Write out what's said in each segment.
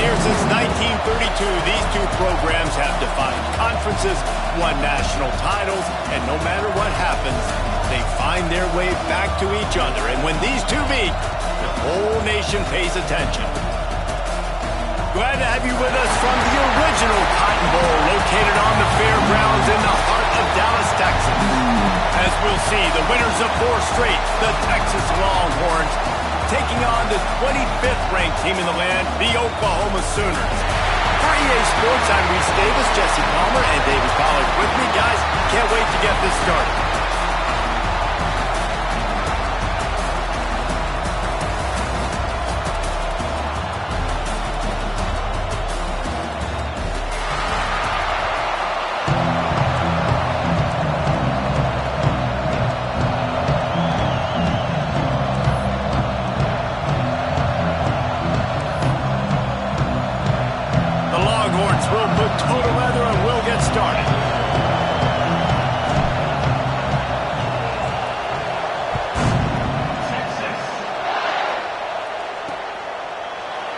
here since 1932, these two programs have defined conferences, won national titles, and no matter what happens, they find their way back to each other. And when these two meet, the whole nation pays attention. Glad to have you with us from the original Cotton Bowl, located on the fairgrounds in the heart of Dallas, Texas. As we'll see, the winners of 4 straight, the Texas Longhorns, taking on the 25th ranked team in the land, the Oklahoma Sooners. For EA Sports, I'm Reese Davis, Jesse Palmer, and David Pollard with me. Guys, can't wait to get this started.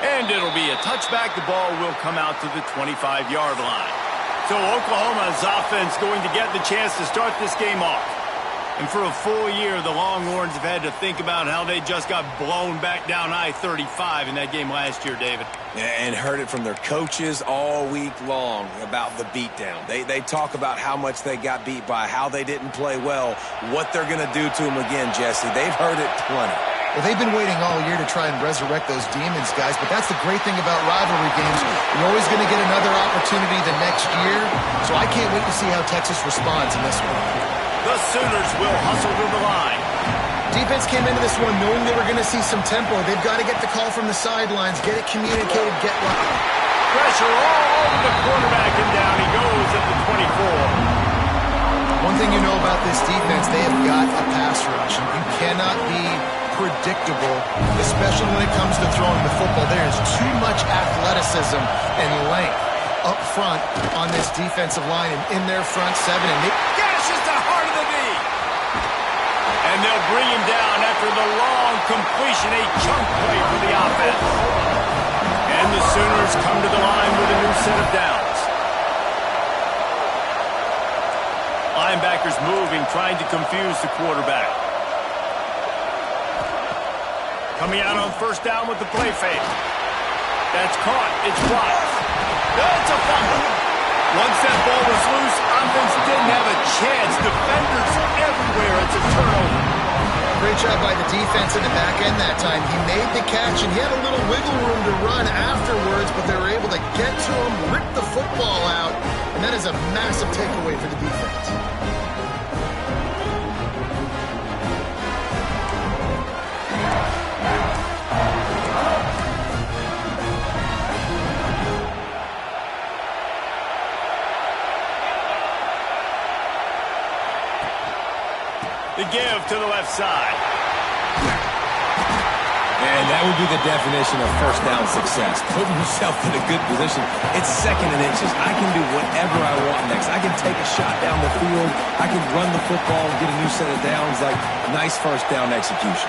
And it'll be a touchback. The ball will come out to the 25-yard line. So Oklahoma's offense going to get the chance to start this game off. And for a full year, the Longhorns have had to think about how they just got blown back down I-35 in that game last year, David. And heard it from their coaches all week long about the beatdown. They talk about how much they got beat by, how they didn't play well, what they're going to do to them again, Jesse. They've heard it plenty. Well, they've been waiting all year to try and resurrect those demons, guys, but that's the great thing about rivalry games. You're always going to get another opportunity the next year, so I can't wait to see how Texas responds in this one. The Sooners will hustle to the line. Defense came into this one knowing they were going to see some tempo. They've got to get the call from the sidelines, get it communicated, get lucky. Pressure all over the quarterback, and down he goes at the 24. One thing you know about this defense, they have got a pass rush, and you cannot be predictable, especially when it comes to throwing the football. There is too much athleticism and length up front on this defensive line and in their front seven. And they gashes the heart of the knee. And they'll bring him down after the long completion, a chunk play for the offense. And the Sooners come to the line with a new set of downs. Linebackers moving, trying to confuse the quarterback. Coming out on first down with the play fake. That's caught. It's blocked. It's a fumble. Once that ball was loose, offense didn't have a chance. Defenders everywhere. It's a turnover. Great job by the defense in the back end that time. He made the catch, and he had a little wiggle room to run afterwards, but they were able to get to him, rip the football out, and that is a massive takeaway for the defense. The give to the left side. And that would be the definition of first down success. Putting yourself in a good position. It's second and inches. I can do whatever I want next. I can take a shot down the field. I can run the football and get a new set of downs. Like, nice first down execution.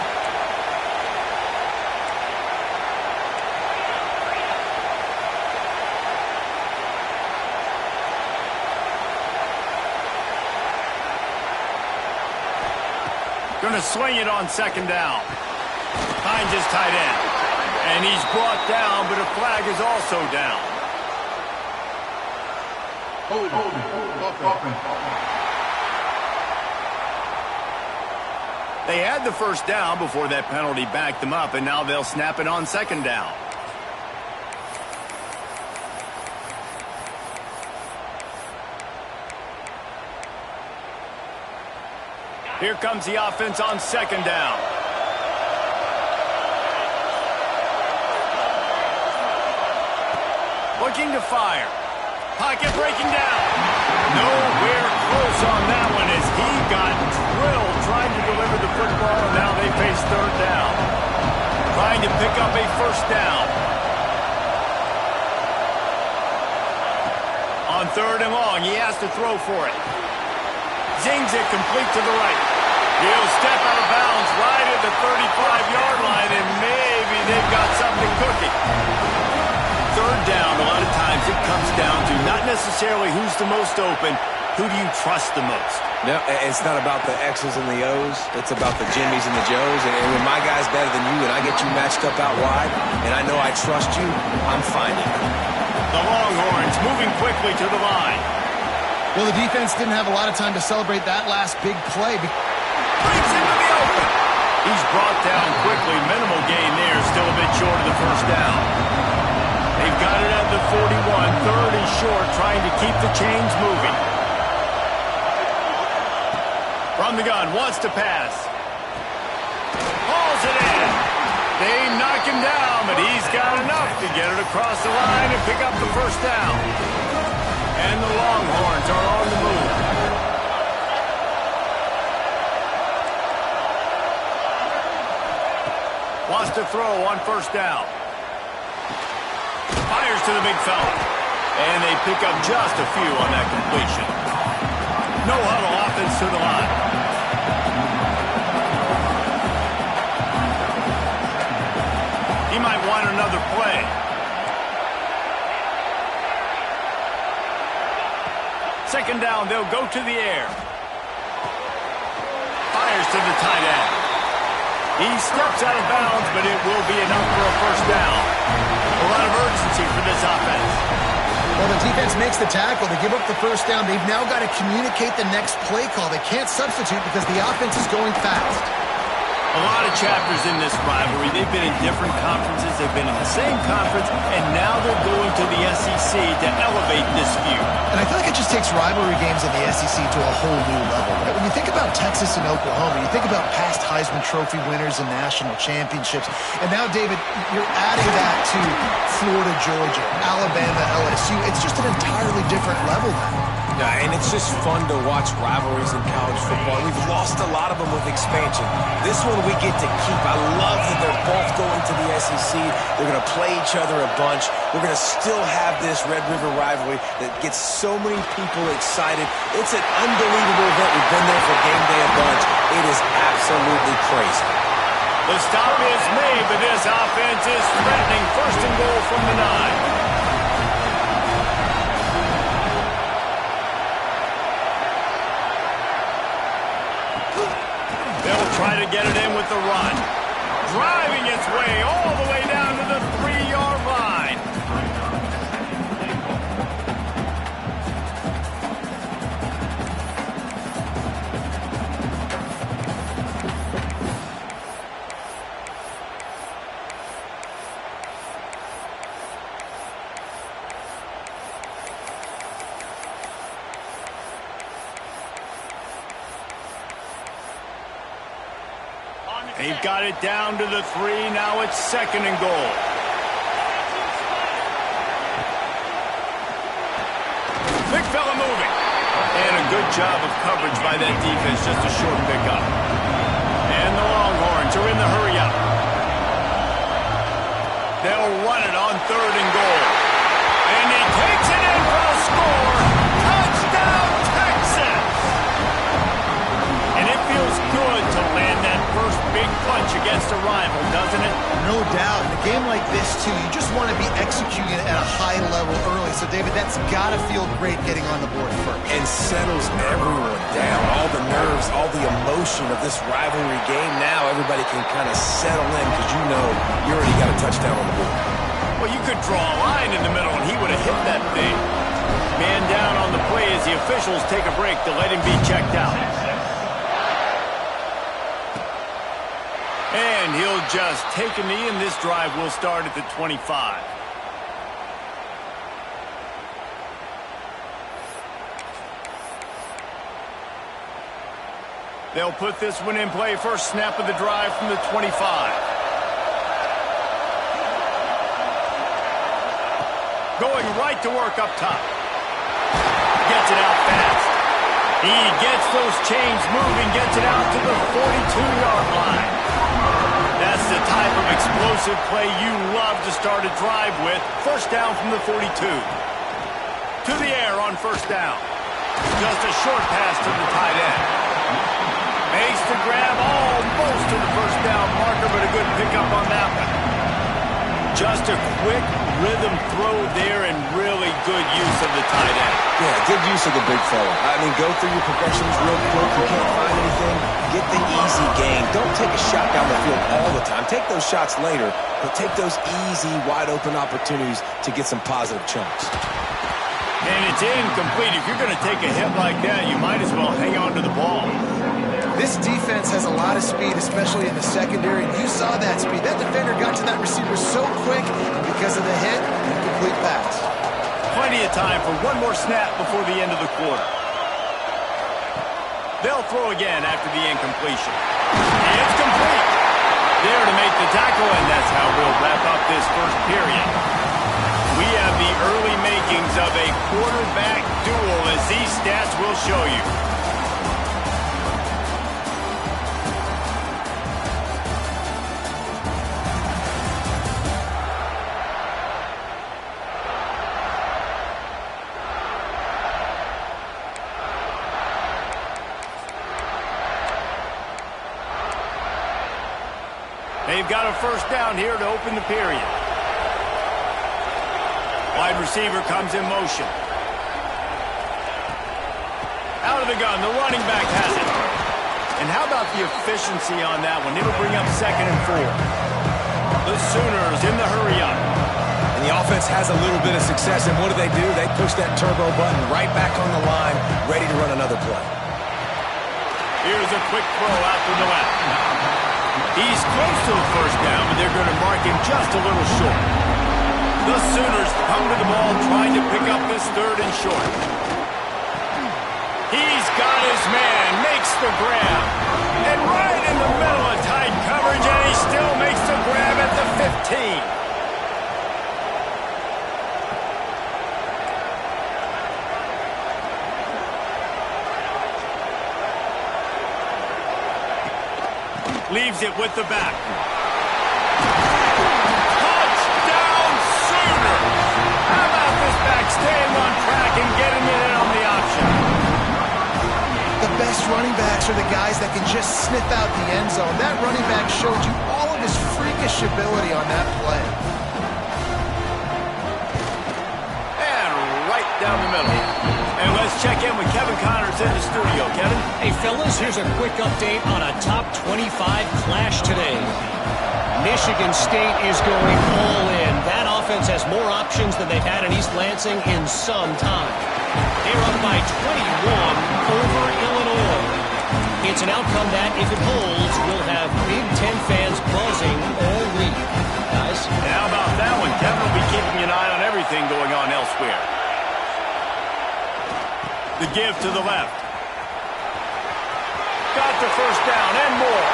Going to swing it on second down. Finds his tight end. And he's brought down, but a flag is also down. They had the first down before that penalty backed them up, and now they'll snap it on second down. Here comes the offense on second down. Looking to fire. Pocket breaking down. Nowhere close on that one as he got drilled trying to deliver the football, and now they face third down. Trying to pick up a first down. On third and long, he has to throw for it. Zings it complete to the right. He'll step out of bounds right at the 35-yard line, and maybe they've got something cooking. So third down, a lot of times it comes down to not necessarily who's the most open, who do you trust the most? No, it's not about the X's and the O's. It's about the Jimmies and the Joes. And when my guy's better than you and I get you matched up out wide and I know I trust you, I'm finding it. The Longhorns moving quickly to the line. Well, the defense didn't have a lot of time to celebrate that last big play. Breaks into the open. He's brought down quickly. Minimal gain there. Still a bit short of the first down. They've got it at the 41. Third and short, trying to keep the chains moving. From the gun, wants to pass. Hauls it in. They knock him down, but he's got enough to get it across the line and pick up the first down. And the Longhorns are on the move. Wants to throw on first down. Fires to the big fella. And they pick up just a few on that completion. No huddle offense to the line. He might want another play. Second down, they'll go to the air. Fires to the tight end. He steps out of bounds, but it will be enough for a first down. A lot of urgency for this offense. Well, the defense makes the tackle. They give up the first down. They've now got to communicate the next play call. They can't substitute because the offense is going fast. A lot of chapters in this rivalry. They've been in different conferences. They've been in the same conference, and now they're going to the SEC to elevate this feud. And I feel like it just takes rivalry games in the SEC to a whole new level. Right? When you think about Texas and Oklahoma, you think about past Heisman Trophy winners and national championships. And now, David, you're adding that to Florida, Georgia, Alabama, LSU. It's just an entirely different level now. Yeah, and it's just fun to watch rivalries in college football. We've lost a lot of them with expansion. This one we get to keep. I love that they're both going to the SEC. They're going to play each other a bunch. We're going to still have this Red River rivalry that gets so many people excited. It's an unbelievable event. We've been there for game day a bunch. It is absolutely crazy. The stop is made, but this offense is threatening. First and goal from the 9. Try to get it in with the run. Driving its way all the way down to the 3-yard line. They've got it down to the 3. Now it's second and goal. Big fella moving. And a good job of coverage by that defense. Just a short pickup. And the Longhorns are in the hurry up. They'll run it on third and goal. And he takes it in for a score. Touchdown, Texas! And it feels good to land that first big punch against a rival, doesn't it? No doubt. In a game like this, too, you just want to be executing at a high level early. So, David, that's got to feel great getting on the board first. And settles everyone down. All the nerves, all the emotion of this rivalry game. Now everybody can kind of settle in because you know you already got a touchdown on the board. Well, you could draw a line in the middle, and he would have hit that thing. Man down on the play as the officials take a break to let him be checked out. And he'll just take a knee, and this drive will start at the 25. They'll put this one in play. First snap of the drive from the 25. Going right to work up top. Gets it out fast. He gets those chains moving, gets it out to the 42-yard line. That's the type of explosive play you love to start a drive with. First down from the 42. To the air on first down. Just a short pass to the tight end. Makes the grab almost to the first down marker, but a good pickup on that one. Just a quick rhythm throw there and really good use of the tight end. Yeah, good use of the big fella. I mean, go through your progressions real quick. You can't find anything, get the easy gain. Don't take a shot down the field all the time. Take those shots later, but take those easy, wide-open opportunities to get some positive chunks. And it's incomplete. If you're going to take a hit like that, you might as well hang on to the ball. This defense has a lot of speed, especially in the secondary. You saw that speed. That defender got to that receiver so quick because of the hit and complete pass. Plenty of time for one more snap before the end of the quarter. They'll throw again after the incompletion. It's complete. There to make the tackle, and that's how we'll wrap up this first period. We have the early makings of a quarterback duel, as these stats will show you. They've got a first down here to open the period. Wide receiver comes in motion. Out of the gun, the running back has it. And how about the efficiency on that one? It'll bring up 2nd and 4. The Sooners in the hurry up. And the offense has a little bit of success, and what do? They push that turbo button right back on the line, ready to run another play. Here's a quick throw out to the left. He's close to the first down, but they're going to mark him just a little short. The Sooners come to the ball, trying to pick up this 3rd and short. He's got his man, makes the grab. And right in the middle of tight coverage, and he still makes the grab at the 15. Leaves it with the back. Touchdown, Sooners! How about this back staying on track and getting it in on the option? The best running backs are the guys that can just sniff out the end zone. That running back showed you all of his freakish ability on that play. And right down the middle. And let's check in with Kevin Connors in the studio. Kevin? Hey, fellas, here's a quick update on a top 25 clash today. Michigan State is going all in. That offense has more options than they've had in East Lansing in some time. They're up by 21 over Illinois. It's an outcome that, if it holds, will have Big Ten fans buzzing all week. Guys? How about that one? Kevin will be keeping an eye on everything going on elsewhere. The give to the left. Got the first down and more.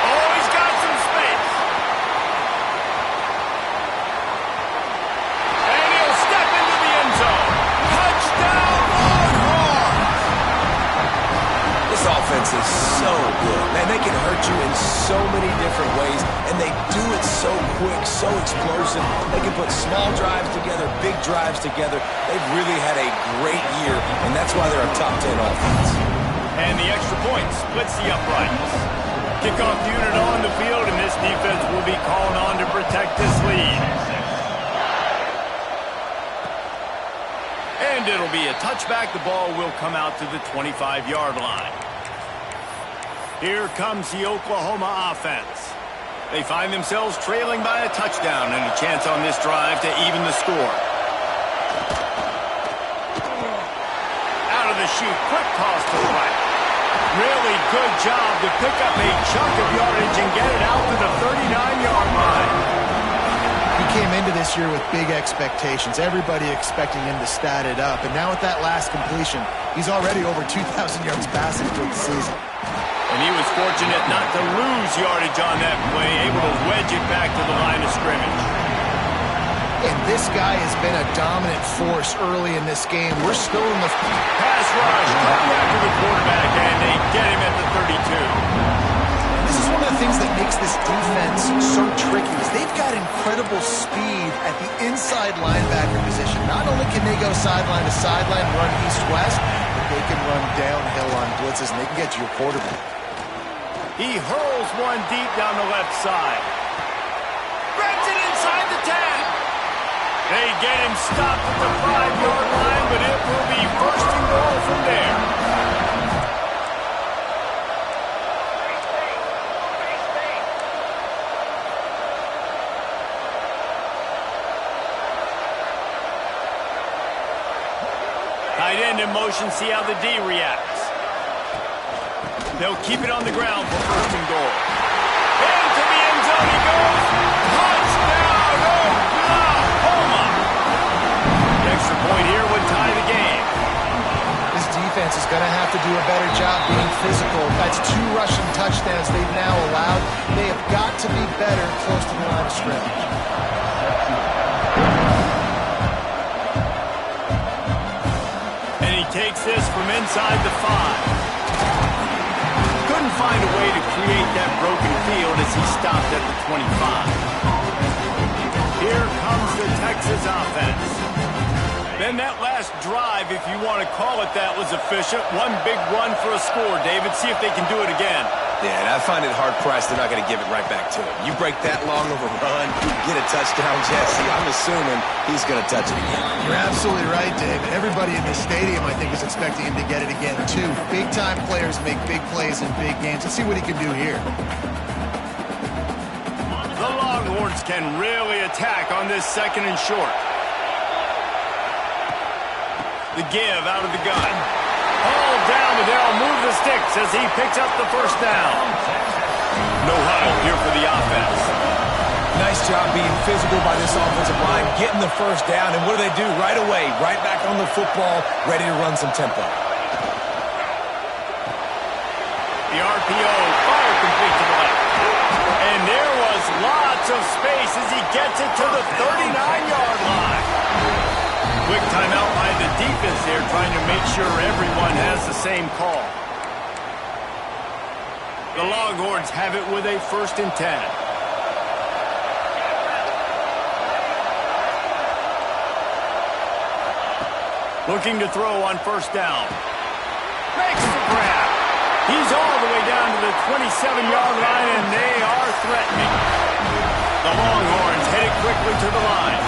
Oh, he's got some space. And he'll step into the end zone. Touchdown, Longhorns! This offense is so good. Man, they can hurt you in so many different ways, and they do it so quick, so explosive. They can put small drives together, big drives together. They've really had a great year, and that's why they're a top 10 offense. And the extra point splits the uprights. Kickoff unit on the field, and this defense will be called on to protect this lead. And it'll be a touchback. The ball will come out to the 25-yard line. Here comes the Oklahoma offense. They find themselves trailing by a touchdown and a chance on this drive to even the score. Out of the chute, quick toss to the right. Really good job to pick up a chunk of yardage and get it out to the 39-yard line. He came into this year with big expectations. Everybody expecting him to stat it up. And now with that last completion, he's already over 2,000 yards passing for the season. And he was fortunate not to lose yardage on that play, able to wedge it back to the line of scrimmage. And this guy has been a dominant force early in this game. We're still in the pass rush, coming after the quarterback, and they get him at the 32. And this is one of the things that makes this defense so tricky is they've got incredible speed at the inside linebacker position. Not only can they go sideline to sideline, run east-west, but they can run downhill on blitzes, and they can get to your quarterback. He hurls one deep down the left side. Grabs it inside the 10. They get him stopped at the 5-yard line, but it will be first and goal from there. Tight end in motion, see how the D reacts. They'll keep it on the ground for first and goal. Into the end zone he goes. Touchdown, Oklahoma! The extra point here would tie the game. This defense is going to have to do a better job being physical. That's 2 rushing touchdowns they've now allowed. They have got to be better close to the line of scrimmage. And he takes this from inside the 5. Couldn't find a way to create that broken field as he stopped at the 25. Here comes the Texas offense. Then that last drive, if you want to call it that, was efficient. One big run for a score, David. See if they can do it again. Yeah, and I find it hard-pressed they're not going to give it right back to him. You break that long of a run, you get a touchdown, Jesse. I'm assuming he's going to touch it again. You're absolutely right, Dave. Everybody in this stadium, I think, is expecting him to get it again, too. Big-time players make big plays in big games. Let's see what he can do here. The Longhorns can really attack on this second and short. The give out of the gun. All down, but they'll move the sticks as he picks up the first down. No huddle here for the offense. Nice job being physical by this offensive line, getting the first down, and what do they do right away? Right back on the football, ready to run some tempo. The RPO, fire complete to the left. And there was lots of space as he gets it to the 39-yard line. Quick timeout by the defense there, trying to make sure everyone has the same call. The Longhorns have it with a 1st and 10. Looking to throw on first down. Makes the grab. He's all the way down to the 27-yard line, and they are threatening. The Longhorns headed quickly to the line.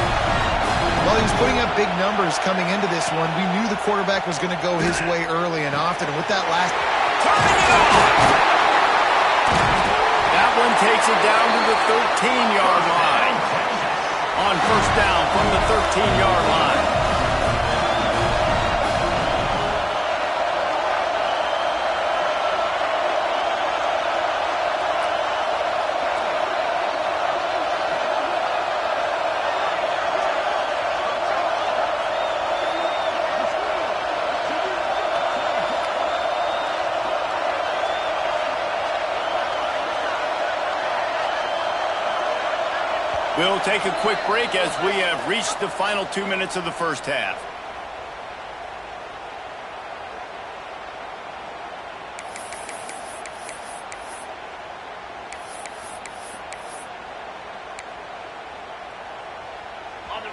Well, he was putting up big numbers coming into this one. We knew the quarterback was going to go his way early and often. And with that last... Turning it off! That one takes it down to the 13-yard line. On first down from the 13-yard line. We'll take a quick break as we have reached the final 2 minutes of the first half.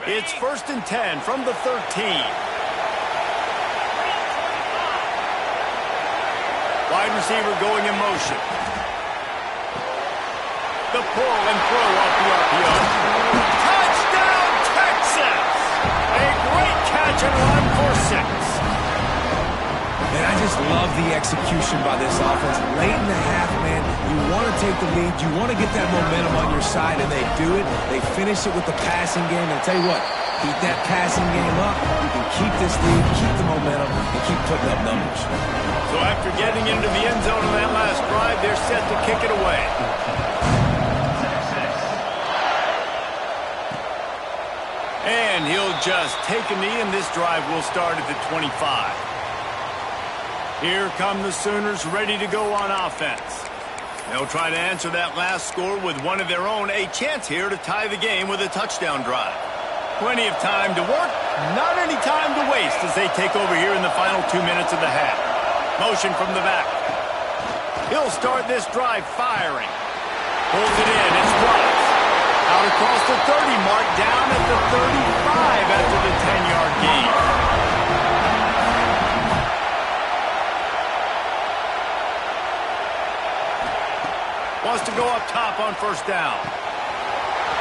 It's 1st and 10 from the 13. Wide receiver going in motion. The pull and throw off the RPO. Touchdown, Texas! A great catch and run for 6. And I just love the execution by this offense. Late in the half, man, you want to take the lead. You want to get that momentum on your side, and they do it. They finish it with the passing game. And I'll tell you what, keep that passing game up. You can keep this lead, keep the momentum, and keep putting up numbers. So after getting into the end zone on that last drive, they're set to kick it away. And he'll just take a knee, and this drive will start at the 25. Here come the Sooners ready to go on offense. They'll try to answer that last score with one of their own, a chance here to tie the game with a touchdown drive. Plenty of time to work, not any time to waste as they take over here in the final 2 minutes of the half. Motion from the back. He'll start this drive firing. Pulls it in, it's dropped. Out across the 30 mark, down at the 35 after the 10-yard gain. Wants to go up top on first down.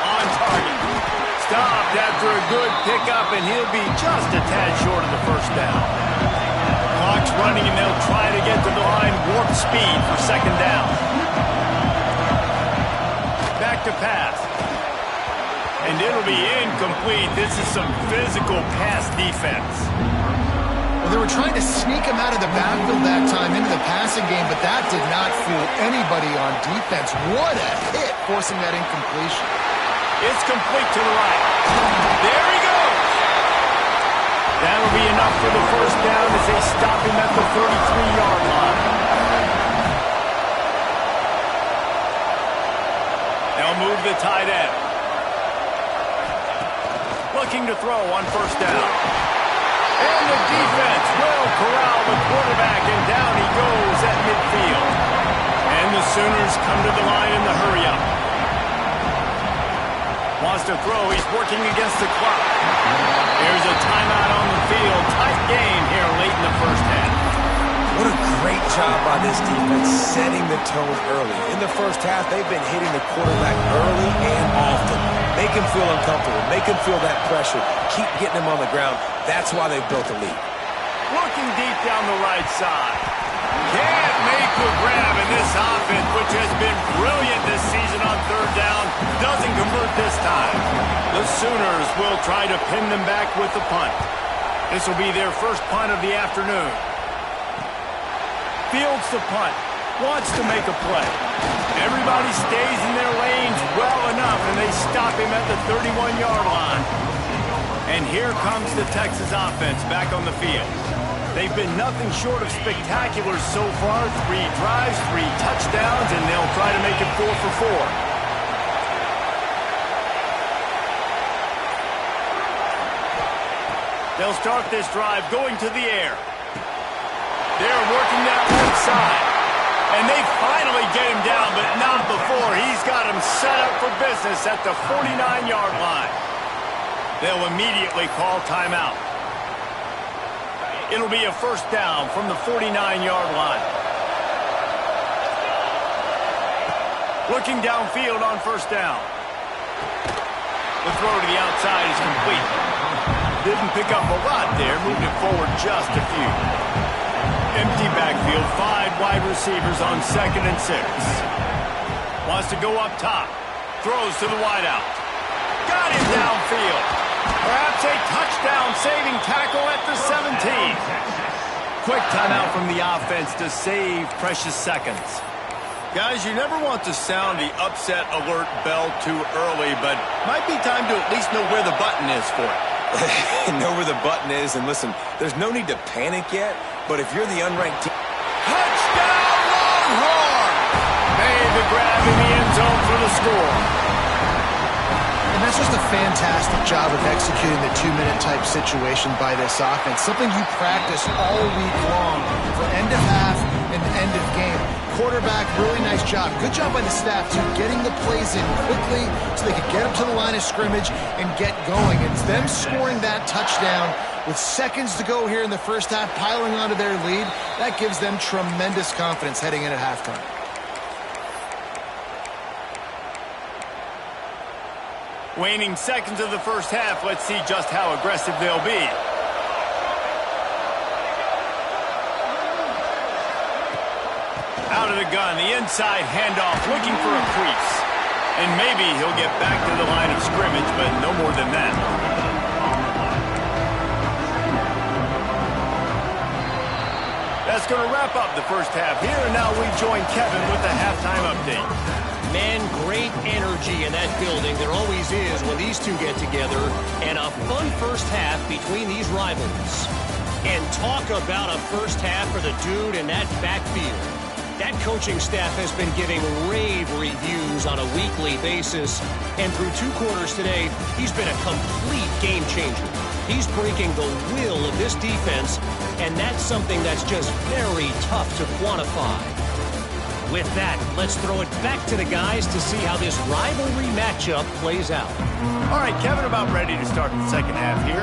On target. stopped after a good pickup, and he'll be just a tad short of the first down. Clock's running, and they'll try to get to the line warp speed for second down. Back to pass. And it'll be incomplete. This is some physical pass defense. Well, they were trying to sneak him out of the backfield that time into the passing game, but that did not fool anybody on defense. What a hit, forcing that incompletion. It's complete to the right. There he goes. That'll be enough for the first down as they stop him at the 33-yard line. They'll move the tight end. Looking to throw on first down. And the defense will corral the quarterback, and down he goes at midfield. And the Sooners come to the line in the hurry-up. Wants to throw. He's working against the clock. There's a timeout on the field. Tight game here late in the first half. What a great job by this defense setting the tone early. In the first half, they've been hitting the quarterback early and often. Make him feel uncomfortable. Make him feel that pressure. Keep getting him on the ground. That's why they've built a lead. Looking deep down the right side. Can't make the grab, in this offense, which has been brilliant this season on third down, doesn't convert this time. The Sooners will try to pin them back with the punt. This will be their first punt of the afternoon. Fields the punt. Wants to make a play. Everybody stays in their lanes well enough, and they stop him at the 31-yard line. And here comes the Texas offense back on the field. They've been nothing short of spectacular so far. 3 drives, 3 touchdowns, and they'll try to make it 4 for 4. They'll start this drive going to the air. They're working that left side. And they finally get him down, but not before. He's got him set up for business at the 49-yard line. They'll immediately call timeout. It'll be a first down from the 49-yard line. Looking downfield on first down. The throw to the outside is complete. Didn't pick up a lot there, moved it forward just a few. Empty backfield, 5 wide receivers on 2nd and 6. Wants to go up top. Throws to the wideout. Got him downfield. Perhaps a touchdown-saving tackle at the 17. Quick timeout from the offense to save precious seconds. Guys, you never want to sound the upset alert bell too early, but might be time to at least know where the button is for it. Know where the button is, and listen, there's no need to panic yet, but if you're the unranked team... Touchdown, Longhorn! Made the grab in the end zone for the score. And that's just a fantastic job of executing the 2-minute type situation by this offense. Something you practice all week long for end of half and end of game. Quarterback, really nice job. Good job by the staff, too, getting the plays in quickly so they could get up to the line of scrimmage and get going. It's them scoring that touchdown with seconds to go here in the first half, piling onto their lead. That gives them tremendous confidence heading in at halftime. Waning seconds of the first half. Let's see just how aggressive they'll be. Out of the gun, the inside handoff, looking for a crease. And maybe he'll get back to the line of scrimmage, but no more than that. That's going to wrap up the first half here, and now we join Kevin with the halftime update. Man, great energy in that building. There always is when these two get together. And a fun first half between these rivals. And talk about a first half for the dude in that backfield. That coaching staff has been giving rave reviews on a weekly basis. And through 2 quarters today, he's been a complete game changer. He's breaking the will of this defense, and that's something that's just very tough to quantify. With that, let's throw it back to the guys to see how this rivalry matchup plays out. All right, Kevin, about ready to start the second half here.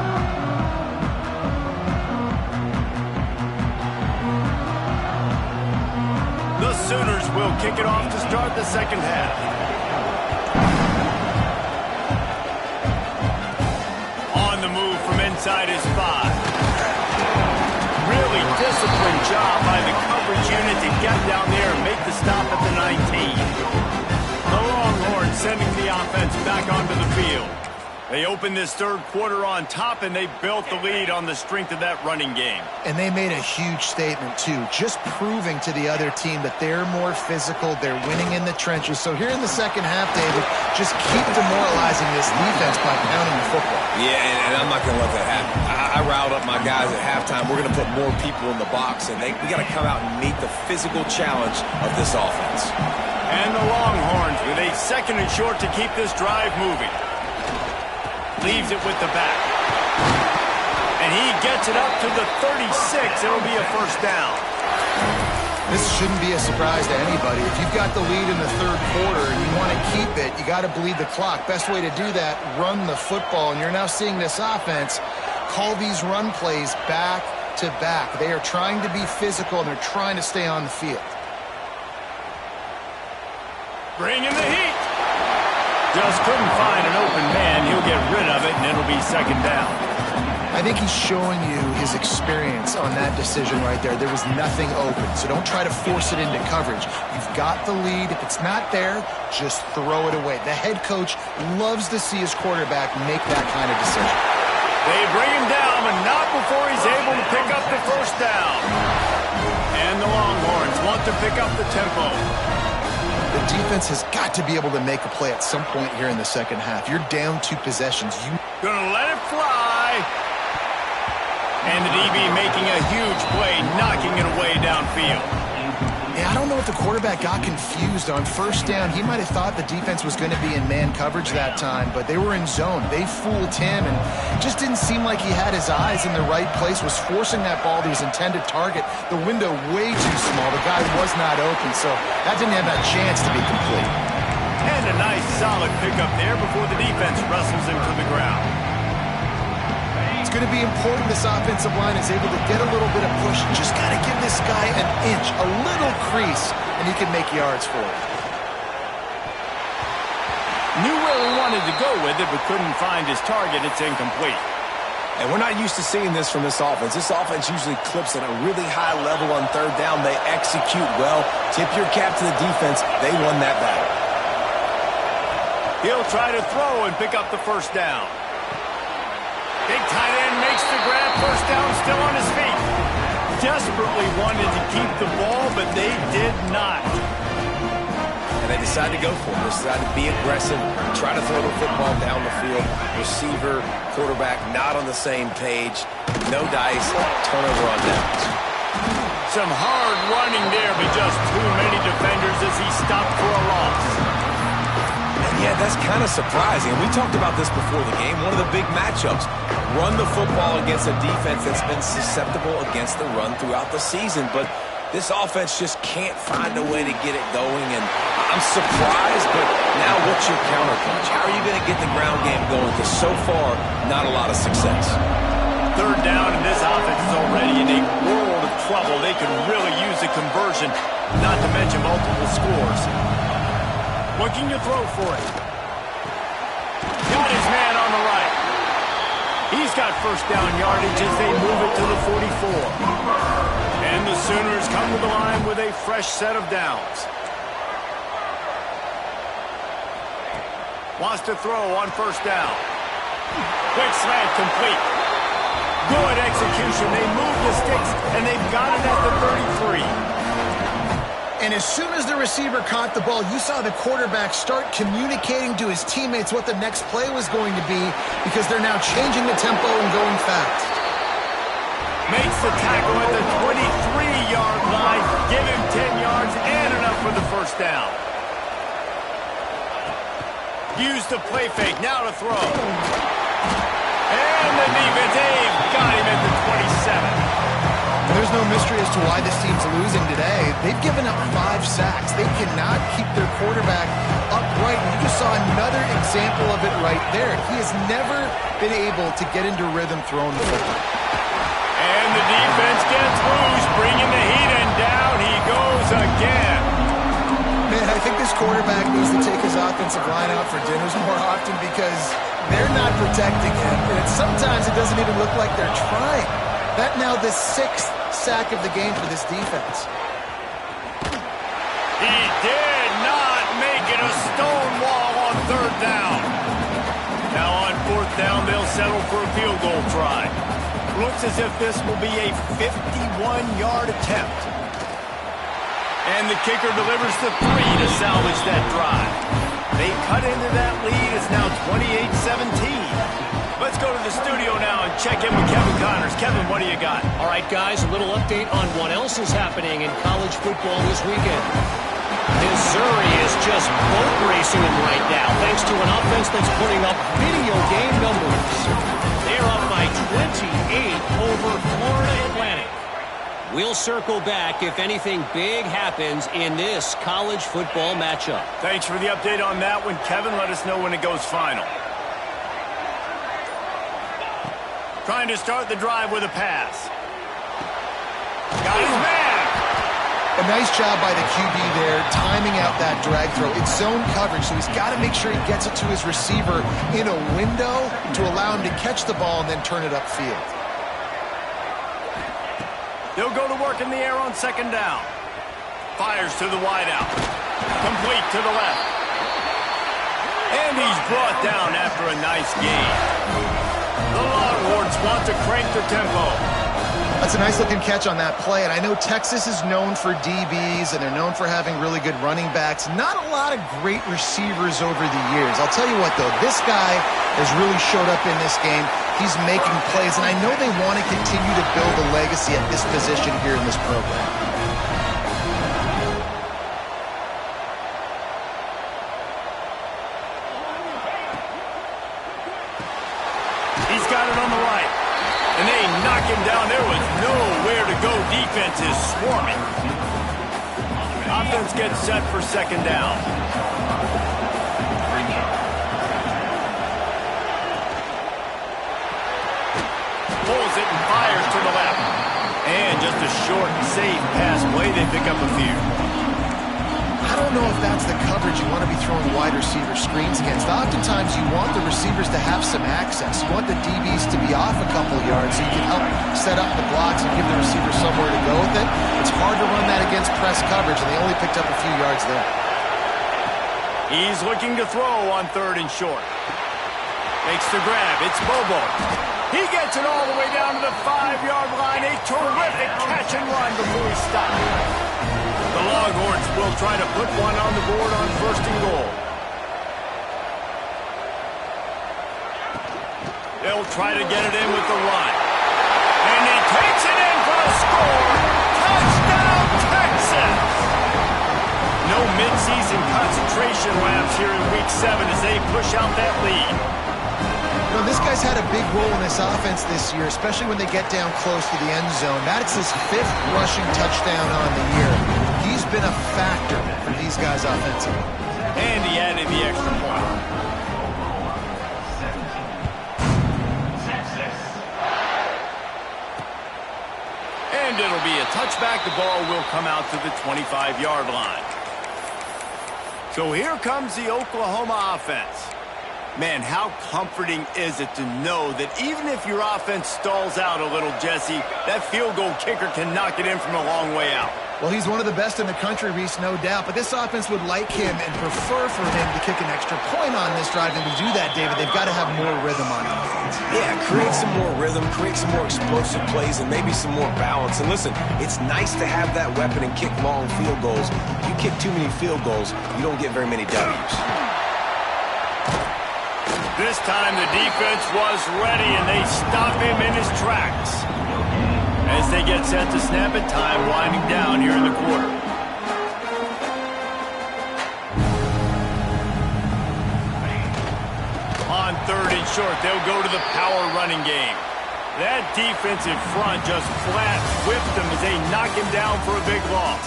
The Sooners will kick it off to start the second half. disciplined job by the coverage unit to get down there and make the stop at the 19. The Longhorns sending the offense back onto the field. They opened this third quarter on top, and they built the lead on the strength of that running game. And they made a huge statement, too, just proving to the other team that they're more physical, they're winning in the trenches. So here in the second half, David, just keep demoralizing this defense by pounding the football. Yeah, and I'm not going to let that happen. I riled up my guys at halftime. We're going to put more people in the box, and we got to come out and meet the physical challenge of this offense. And the Longhorns with a second and short to keep this drive moving. Leaves it with the back. And he gets it up to the 36. It'll be a first down. This shouldn't be a surprise to anybody. If you've got the lead in the third quarter and you want to keep it, you got to bleed the clock. Best way to do that, run the football. And you're now seeing this offense call these run plays back to back. They are trying to be physical, and they're trying to stay on the field. Bring in the heat. Just couldn't find an open man. He'll get rid of it, and it'll be second down. I think he's showing you his experience on that decision right there. There was nothing open, so don't try to force it into coverage. You've got the lead. If it's not there, just throw it away. The head coach loves to see his quarterback make that kind of decision. They bring him down, but not before he's able to pick up the first down. And the Longhorns want to pick up the tempo. The defense has got to be able to make a play at some point here in the second half. You're down 2 possessions. Gonna let it fly. And the DB making a huge play, knocking it away downfield. Yeah, I don't know if the quarterback got confused on first down. He might have thought the defense was going to be in man coverage that time, but they were in zone. They fooled him, and just didn't seem like he had his eyes in the right place, was forcing that ball to his intended target. The window way too small. The guy was not open, so that didn't have that chance to be complete. And a nice solid pickup there before the defense wrestles him to the ground. It's going to be important this offensive line is able to get a little bit of push. Just got to give this guy an inch, a little crease, and he can make yards for it. Knew where he wanted to go with it, but couldn't find his target. It's incomplete. And we're not used to seeing this from this offense. This offense usually clips at a really high level on third down. They execute well. Tip your cap to the defense. They won that battle. He'll try to throw and pick up the first down. Big tight end makes the grab. First down, still on his feet. Desperately wanted to keep the ball, but they did not. And they decided to go for it. They decided to be aggressive, try to throw the football down the field. Receiver, quarterback, not on the same page. No dice, turnover on downs. Some hard running there, but just too many defenders as he stopped for a loss. Yeah, that's kind of surprising. We talked about this before the game. One of the big matchups. Run the football against a defense that's been susceptible against the run throughout the season. But this offense just can't find a way to get it going. And I'm surprised, but now what's your counterpunch? How are you going to get the ground game going? Because so far, not a lot of success. Third down, and this offense is already in a world of trouble. They could really use a conversion, not to mention multiple scores. What can you throw for it? Got his man on the right. He's got first down yardage as they move it to the 44. And the Sooners come to the line with a fresh set of downs. Wants to throw on first down. Quick slant complete. Good execution. They move the sticks, and they've got it at the 33. And as soon as the receiver caught the ball, you saw the quarterback start communicating to his teammates what the next play was going to be, because they're now changing the tempo and going fast. Makes the tackle at the 23-yard line. Give him 10 yards and enough for the first down. Use the play fake. Now to throw. And the defense, they've got him at the 27. There's no mystery as to why this team's losing today. They've given up 5 sacks. They cannot keep their quarterback upright. And you just saw another example of it right there. He has never been able to get into rhythm throwing the football. And the defense gets loose, bringing the heat, and down he goes again. Man, I think this quarterback needs to take his offensive line out for dinners more often, because they're not protecting him. And sometimes it doesn't even look like they're trying. That now the 6th sack of the game for this defense. He did not make it a stone wall on 3rd down. Now on 4th down, they'll settle for a field goal try. Looks as if this will be a 51-yard attempt. And the kicker delivers the 3 to salvage that drive. They cut into that lead. It's now 28-17. Let's go to the studio now and check in with Kevin Connors. Kevin, what do you got? All right, guys, a little update on what else is happening in college football this weekend. Missouri is just boat racing them right now, thanks to an offense that's putting up video game numbers. They're up by 28 over Florida Atlantic. We'll circle back if anything big happens in this college football matchup. Thanks for the update on that one, Kevin. Let us know when it goes final. Trying to start the drive with a pass. Got his man. A nice job by the QB there, timing out that drag throw. It's zone coverage, so he's got to make sure he gets it to his receiver in a window to allow him to catch the ball and then turn it upfield. They'll go to work in the air on 2nd down. Fires to the wideout. Complete to the left. And he's brought down after a nice gain. The Longhorns want to crank the tempo. That's a nice-looking catch on that play, and I know Texas is known for DBs, and they're known for having really good running backs. Not a lot of great receivers over the years. I'll tell you what, though, this guy has really showed up in this game. He's making plays, and I know they want to continue to build a legacy at this position here in this program. He's got it on the right. And they knock him down. There was nowhere to go. Defense is swarming. Offense gets set for 2nd down. Pulls it and fires to the left. And just a short, safe pass play. They pick up a few. I don't know if that's the coverage you want to be throwing wide receiver screens against. Oftentimes, you want the receivers to have some access. You want the DBs to be off a couple yards so you can help set up the blocks and give the receiver somewhere to go with it. It's hard to run that against press coverage, and they only picked up a few yards there. He's looking to throw on 3rd and short. Makes the grab. It's Bobo. He gets it all the way down to the 5-yard line. A terrific catch and run before he stopped. The Longhorns will try to put one on the board on 1st and goal. They'll try to get it in with the run. And he takes it in for a score. Touchdown, Texas! No midseason concentration laps here in Week 7 as they push out that lead. You know, this guy's had a big role in this offense this year, especially when they get down close to the end zone. That's his 5th rushing touchdown on the year. He's been a factor for these guys offensively. And he added the extra point. And it'll be a touchback. The ball will come out to the 25-yard line. So here comes the Oklahoma offense. Man, how comforting is it to know that even if your offense stalls out a little, Jesse, that field goal kicker can knock it in from a long way out. Well, he's one of the best in the country, Reese, no doubt. But this offense would like him and prefer for him to kick an extra point on this drive. And to do that, David, they've got to have more rhythm on offense. Yeah, create some more rhythm, create some more explosive plays, and maybe some more balance. And listen, it's nice to have that weapon and kick long field goals. You kick too many field goals, you don't get very many W's. This time the defense was ready, and they stop him in his tracks. As they get set to snap it, time winding down here in the quarter. On 3rd and short, they'll go to the power running game. That defensive front just flat whipped him as they knock him down for a big loss.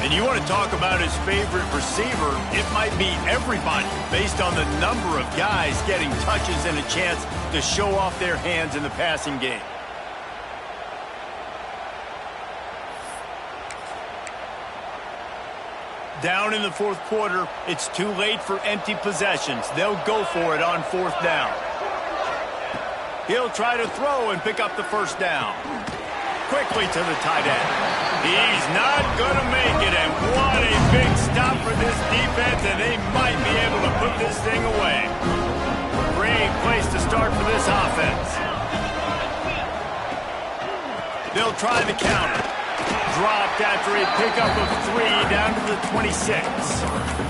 And you want to talk about his favorite receiver, it might be everybody based on the number of guys getting touches and a chance to show off their hands in the passing game. Down in the 4th quarter, it's too late for empty possessions. They'll go for it on 4th down. He'll try to throw and pick up the first down. Quickly to the tight end. He's not going to make it, and what a big stop for this defense, and they might be able to put this thing away. Great place to start for this offense. They'll try the counter. Dropped after a pickup of 3 down to the 26.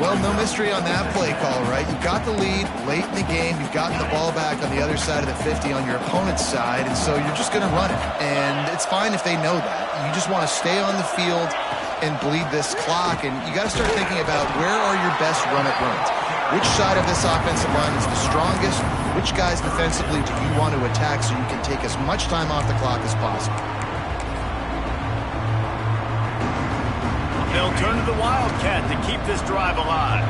Well, no mystery on that play call, right? You got the lead late in the game. You've gotten the ball back on the other side of the 50 on your opponent's side, and so you're just going to run it. And it's fine if they know that. You just want to stay on the field and bleed this clock, and you got to start thinking about where are your best run-it runs. Which side of this offensive line is the strongest? Which guys defensively do you want to attack so you can take as much time off the clock as possible? They'll turn to the Wildcat to keep this drive alive.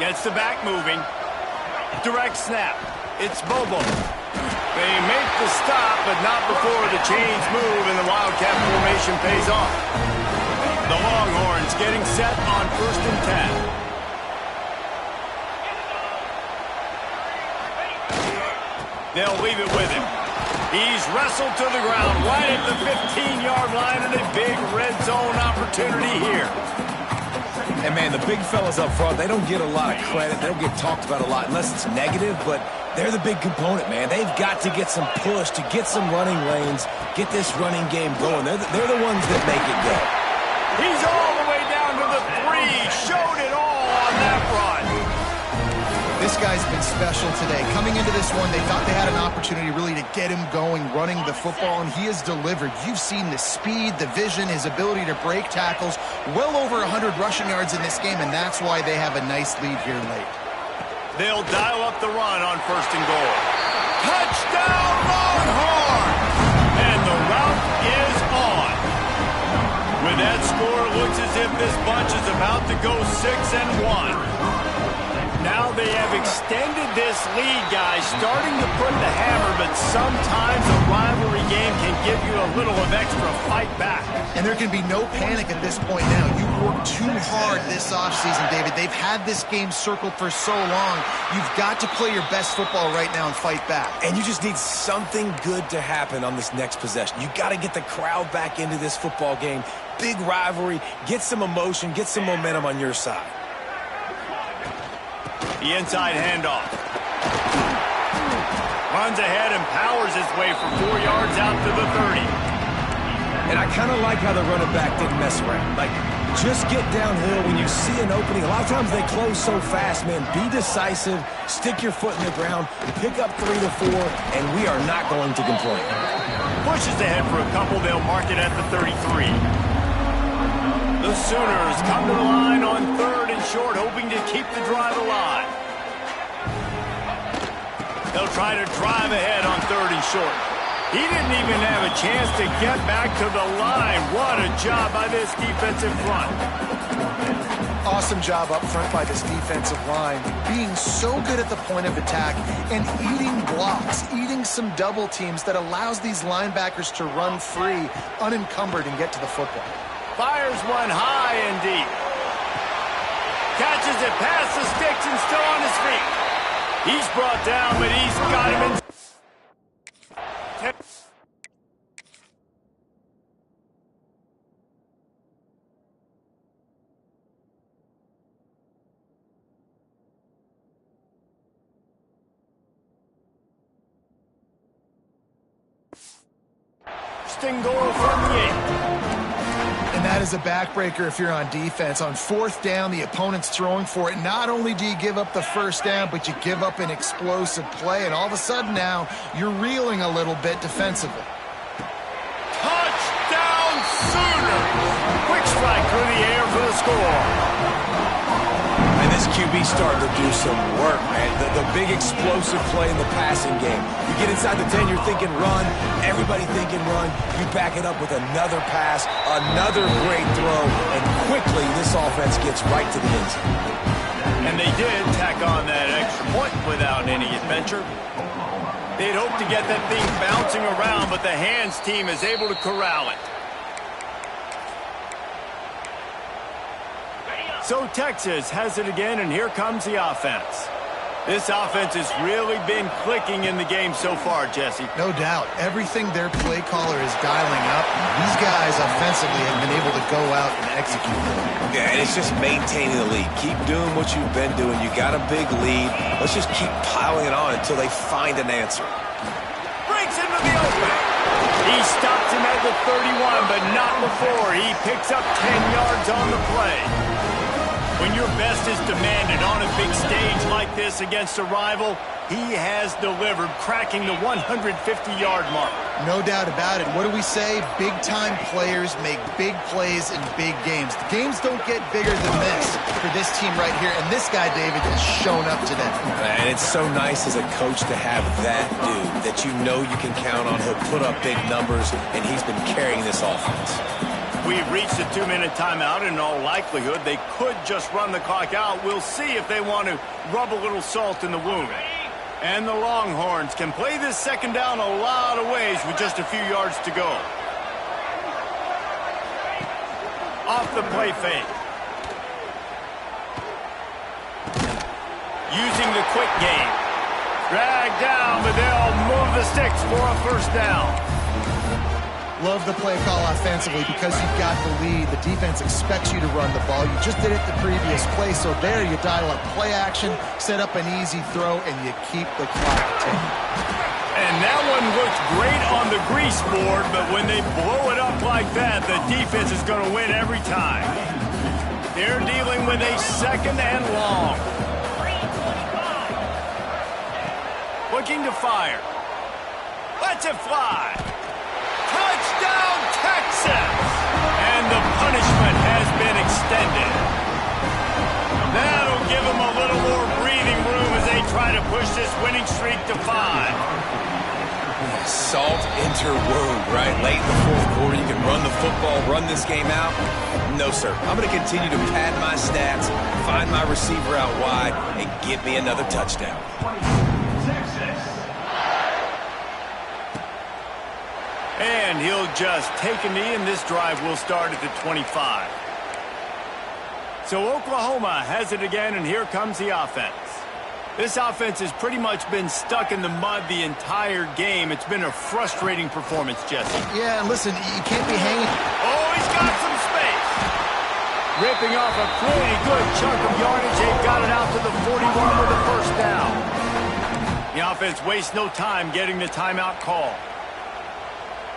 Gets the back moving. Direct snap. It's Bobo. They make the stop, but not before the chains move and the Wildcat formation pays off. The Longhorns getting set on 1st and 10. They'll leave it with him. He's wrestled to the ground right at the 15-yard line, and a big red zone opportunity here. And, man, the big fellas up front, they don't get a lot of credit. They don't get talked about a lot unless it's negative, but they're the big component, man. They've got to get some push to get some running lanes, get this running game going. They're the ones that make it go. He's all the way down to the 3. Showed it all on that run. This guy's been special today. Coming into this one, they thought they had an opportunity really to get him going, running the football, and he has delivered. You've seen the speed, the vision, his ability to break tackles. Well over 100 rushing yards in this game, and that's why they have a nice lead here late. They'll dial up the run on 1st and goal. Touchdown, Longhorns! And the route is on. With that score, it looks as if this bunch is about to go 6-1. Now they have extended this lead, guys, starting to put the hammer, but sometimes a rivalry game can give you a little of extra fight back. And there can be no panic at this point now. You worked too hard this offseason, David. They've had this game circled for so long. You've got to play your best football right now and fight back. And you just need something good to happen on this next possession. You got to get the crowd back into this football game. Big rivalry, get some emotion, get some momentum on your side. The inside handoff. Runs ahead and powers his way for 4 yards out to the 30. And I kind of like how the running back didn't mess around. Like, just get downhill when you see an opening. A lot of times they close so fast, man. Be decisive, stick your foot in the ground, pick up 3 to 4, and we are not going to complain. Pushes ahead for a couple. They'll mark it at the 33. The Sooners come to the line on 3rd and short, hoping to keep the drive alive. They'll try to drive ahead on 3rd and short. He didn't even have a chance to get back to the line. What a job by this defensive front. Awesome job up front by this defensive line. Being so good at the point of attack and eating blocks, eating some double teams that allows these linebackers to run free, unencumbered, and get to the football. Fires one high and deep. Catches it past the sticks and still on his feet. He's brought down, but he's got him in. Goal from the 8. And that is a backbreaker if you're on defense. On 4th down, the opponent's throwing for it. Not only do you give up the first down, but you give up an explosive play. And all of a sudden now, you're reeling a little bit defensively. Touchdown, Sooners! Quick strike through the air for the score. And this QB starting to do some work, man. The big explosive play in the passing game. You get inside the 10, you're thinking run. Everybody thinking run. You back it up with another pass, another great throw, and quickly this offense gets right to the end zone. And they did tack on that extra point without any adventure. They'd hoped to get that thing bouncing around, but the hands team is able to corral it. So Texas has it again, and here comes the offense. This offense has really been clicking in the game so far, Jesse. No doubt. Everything their play caller is dialing up, these guys offensively have been able to go out and execute. Yeah, and it's just maintaining the lead. Keep doing what you've been doing. You got a big lead. Let's just keep piling it on until they find an answer. Breaks into the open. He stops him at the 31, but not before. He picks up 10 yards on the play. When your best is demanded on a big stage like this against a rival, he has delivered, cracking the 150-yard mark. No doubt about it. What do we say? Big-time players make big plays in big games. The games don't get bigger than this for this team right here, and this guy, David, has shown up today. And it's so nice as a coach to have that dude that you know you can count on. He'll put up big numbers, and he's been carrying this offense. We've reached a 2-minute timeout, and in all likelihood, they could just run the clock out. We'll see if they want to rub a little salt in the wound. And the Longhorns can play this second down a lot of ways with just a few yards to go. Off the play fake. Using the quick game. Drag down, but they'll move the sticks for a first down. Love the play call offensively because you've got the lead. The defense expects you to run the ball. You just did it the previous play, so there you dial up play action, set up an easy throw, and you keep the clock ticking. And that one looks great on the grease board, but when they blow it up like that, the defense is going to win every time. They're dealing with a second and long. Looking to fire. Lets it fly. Touchdown, Texas! And the punishment has been extended. That'll give them a little more breathing room as they try to push this winning streak to 5. Salt into wound, right? Late in the fourth quarter, you can run the football, run this game out. No, sir. I'm going to continue to pad my stats, find my receiver out wide, and give me another touchdown. And he'll just take a knee, and this drive will start at the 25. So Oklahoma has it again, and here comes the offense. This offense has pretty much been stuck in the mud the entire game. It's been a frustrating performance, Jesse. Yeah, and listen, you can't be hanging. Oh, he's got some space. Ripping off a pretty good chunk of yardage. They've got it out to the 41 with a first down. The offense wastes no time getting the timeout call.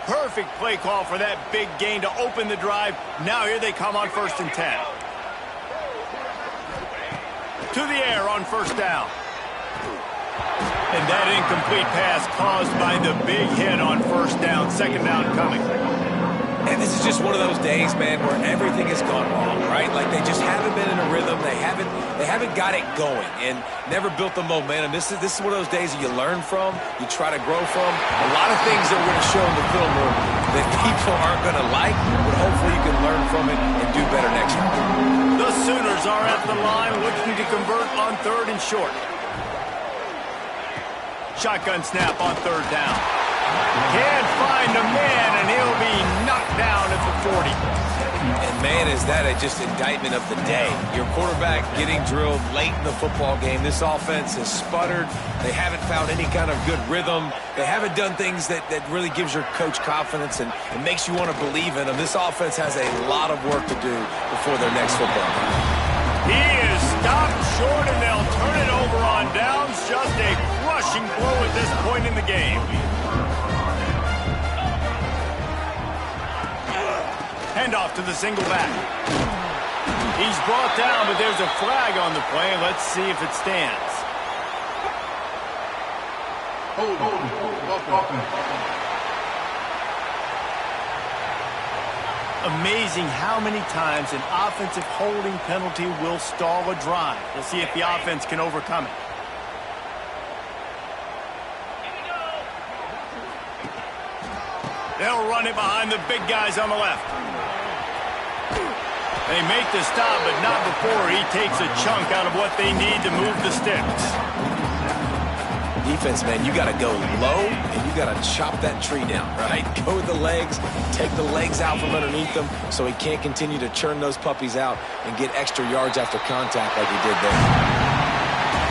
Perfect play call for that big gain to open the drive. Now here they come on 1st and 10. To the air on first down. And that incomplete pass caused by the big hit on first down. Second down coming. And this is just one of those days, man, where everything has gone wrong, right? Like they just haven't been in a rhythm. They haven't got it going and never built the momentum. This is one of those days that you learn from, you try to grow from. A lot of things that we're going to show in the film room that people aren't going to like, but hopefully you can learn from it and do better next time. The Sooners are at the line looking to convert on 3rd and short. Shotgun snap on 3rd down. Can't find a man, and he'll be knocked down at the 40. And, man, is that just indictment of the day. Your quarterback getting drilled late in the football game. This offense has sputtered. They haven't found any kind of good rhythm. They haven't done things that really gives your coach confidence and makes you want to believe in them. This offense has a lot of work to do before their next football game. He is stopped short, and they'll turn it over on downs. Just a crushing blow at this point in the game. Handoff to the single back. He's brought down, but there's a flag on the play. Let's see if it stands. Amazing how many times an offensive holding penalty will stall a drive. We'll see if the offense can overcome it. They'll run it behind the big guys on the left. They make the stop, but not before he takes a chunk out of what they need to move the sticks. defense, man, you got to go low, and you got to chop that tree down, right? Go with the legs, take the legs out from underneath them so he can't continue to churn those puppies out and get extra yards after contact like he did there.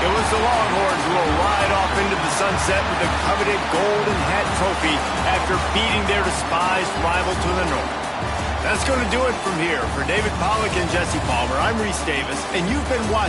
It was the Longhorns who will ride off into the sunset with the coveted Golden Hat Trophy after beating their despised rival to the north. That's going to do it from here. For David Pollack and Jesse Palmer, I'm Reese Davis, and you've been watching